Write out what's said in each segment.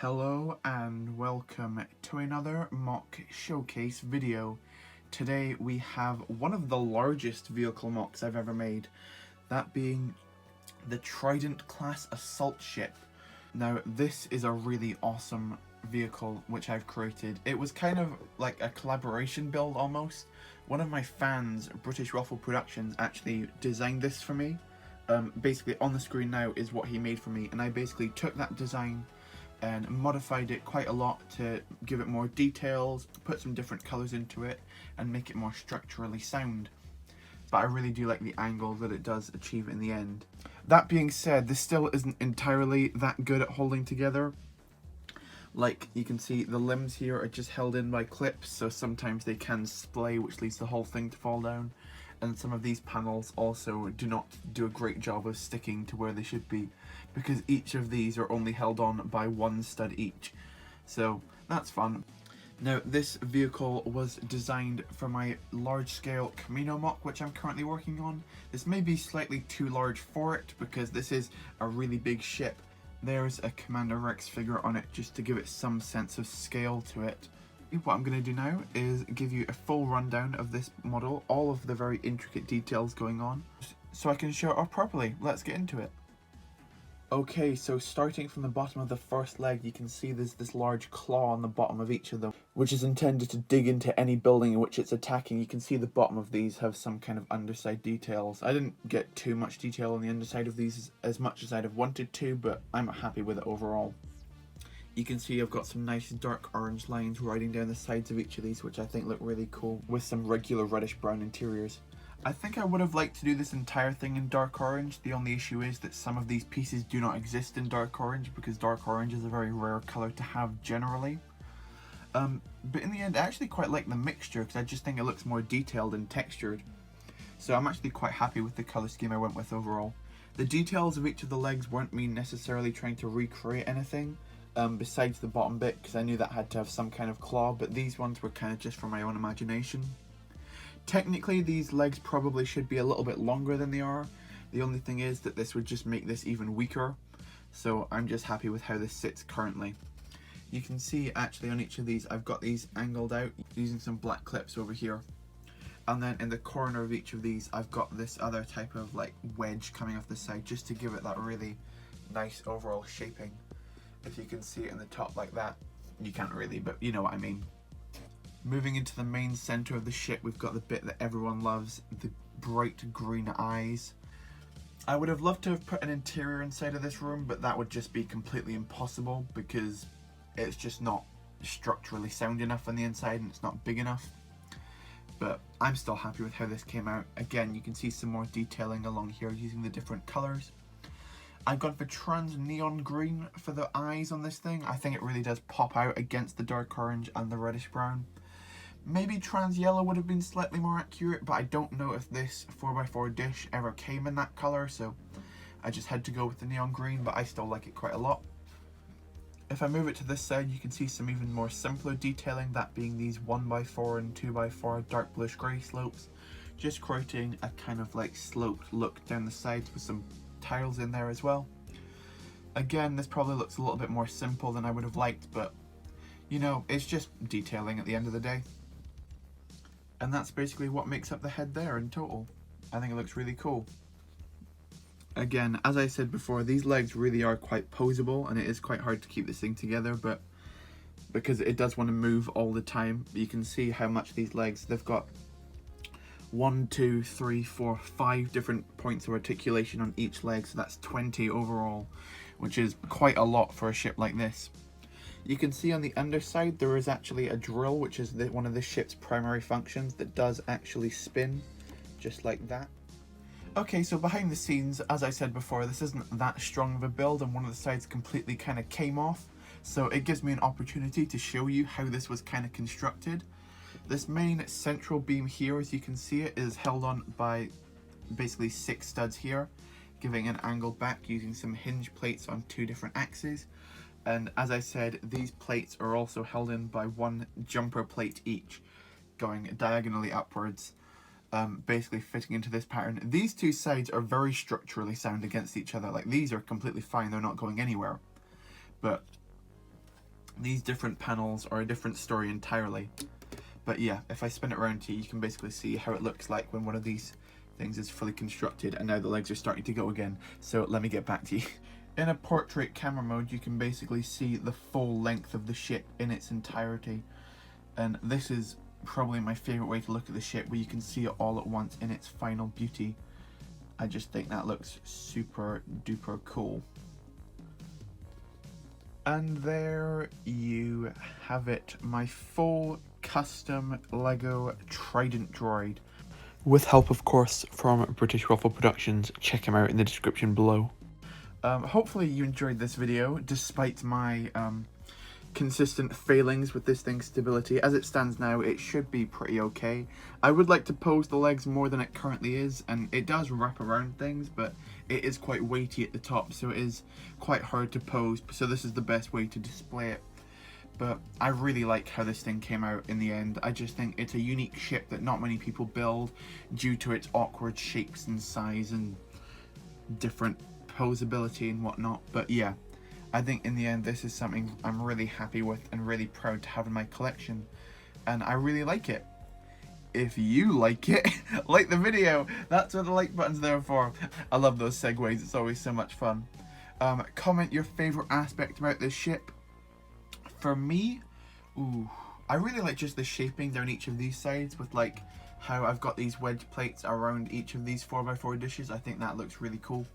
Hello and welcome to another MOC showcase video. Today we have one of the largest vehicle MOCs I've ever made, that being the Trident-Class Assault ship. Now this is a really awesome vehicle which I've created. It was kind of like a collaboration build almost. One of my fans, British Waffle Productions, actually designed this for me. Basically on the screen now is what he made for me, and I basically took that design and modified it quite a lot to give it more details, put some different colours into it and make it more structurally sound. But I really do like the angle that it does achieve in the end. That being said, this still isn't entirely that good at holding together. Like you can see, the limbs here are just held in by clips, so sometimes they can splay, which leads the whole thing to fall down. And some of these panels also do not do a great job of sticking to where they should be, because each of these are only held on by one stud each. So that's fun. Now this vehicle was designed for my large scale Camino MOC, which I'm currently working on. This may be slightly too large for it because this is a really big ship. There's a Commander Rex figure on it just to give it some sense of scale to it. What I'm going to do now is give you a full rundown of this model, all of the very intricate details going on, so I can show it off properly. Let's get into it. Okay, so starting from the bottom of the first leg, you can see there's this large claw on the bottom of each of them, which is intended to dig into any building in which it's attacking. You can see the bottom of these have some kind of underside details. I didn't get too much detail on the underside of these as much as I'd have wanted to, but I'm happy with it overall. You can see I've got some nice dark orange lines riding down the sides of each of these, which I think look really cool, with some regular reddish brown interiors. I think I would have liked to do this entire thing in dark orange. The only issue is that some of these pieces do not exist in dark orange, because dark orange is a very rare colour to have generally. But in the end, I actually quite like the mixture, because I just think it looks more detailed and textured. So I'm actually quite happy with the colour scheme I went with overall. The details of each of the legs weren't me necessarily trying to recreate anything, besides the bottom bit, because I knew that had to have some kind of claw, but these ones were kind of just from my own imagination. Technically these legs probably should be a little bit longer than they are. The only thing is that this would just make this even weaker, so I'm just happy with how this sits currently. You can see actually on each of these I've got these angled out using some black clips over here, and then in the corner of each of these I've got this other type of like wedge coming off the side, just to give it that really nice overall shaping. If you can see it in the top like that, you can't really, but you know what I mean. Moving into the main center of the ship, we've got the bit that everyone loves, the bright green eyes. I would have loved to have put an interior inside of this room, but that would just be completely impossible because it's just not structurally sound enough on the inside and it's not big enough. But I'm still happy with how this came out. Again, you can see some more detailing along here using the different colors. I've gone for trans neon green for the eyes on this thing. I think it really does pop out against the dark orange and the reddish brown. Maybe trans yellow would have been slightly more accurate, but I don't know if this 4x4 dish ever came in that colour, so I just had to go with the neon green, but I still like it quite a lot. If I move it to this side, you can see some even more simpler detailing, that being these 1x4 and 2x4 dark bluish grey slopes, just creating a kind of like sloped look down the sides with some tiles in there as well. Again, this probably looks a little bit more simple than I would have liked, but you know, it's just detailing at the end of the day. And that's basically what makes up the head there in total. I think it looks really cool. Again, as I said before, these legs really are quite posable, and it is quite hard to keep this thing together, but because it does want to move all the time. You can see how much these legs, they've got 1, 2, 3, 4, 5 different points of articulation on each leg, so that's 20 overall, which is quite a lot for a ship like this. You can see on the underside there is actually a drill, which is one of the ship's primary functions, that does actually spin, just like that. Okay, so behind the scenes, as I said before, this isn't that strong of a build, and one of the sides completely kind of came off, so it gives me an opportunity to show you how this was kind of constructed. This main central beam here, as you can see it, is held on by basically 6 studs here, giving an angle back using some hinge plates on 2 different axes. And as I said, these plates are also held in by 1 jumper plate each, going diagonally upwards, basically fitting into this pattern. These 2 sides are very structurally sound against each other. Like, these are completely fine, they're not going anywhere. But these different panels are a different story entirely. But yeah, if I spin it around to you, you can basically see how it looks like when one of these things is fully constructed, and now the legs are starting to go again. So let me get back to you. In a portrait camera mode, you can basically see the full length of the ship in its entirety. And this is probably my favourite way to look at the ship, where you can see it all at once in its final beauty. I just think that looks super duper cool. And there you have it, my full custom Lego Trident droid. With help, of course, from British Waffle Productions. Check him out in the description below. Hopefully you enjoyed this video, despite my consistent failings with this thing's stability. As it stands now, it should be pretty okay. I would like to pose the legs more than it currently is, and it does wrap around things, but it is quite weighty at the top, so it is quite hard to pose, so this is the best way to display it. But I really like how this thing came out in the end. I just think it's a unique ship that not many people build due to its awkward shapes and size and different posability and whatnot. But yeah, I think in the end this is something I'm really happy with and really proud to have in my collection, and I really like it. If you like it, like the video. That's what the like button's there for. I love those segues, it's always so much fun. Comment your favourite aspect about this ship. For me, I really like just the shaping down each of these sides, with like how I've got these wedge plates around each of these 4x4 dishes. I think that looks really cool.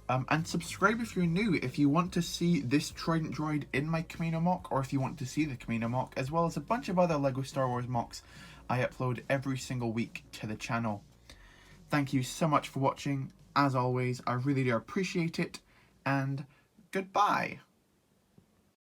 And subscribe if you're new, if you want to see this Trident droid in my Camino MOC, or if you want to see the Camino MOC, as well as a bunch of other LEGO Star Wars MOCs I upload every single week to the channel. Thank you so much for watching. As always, I really do appreciate it, and goodbye.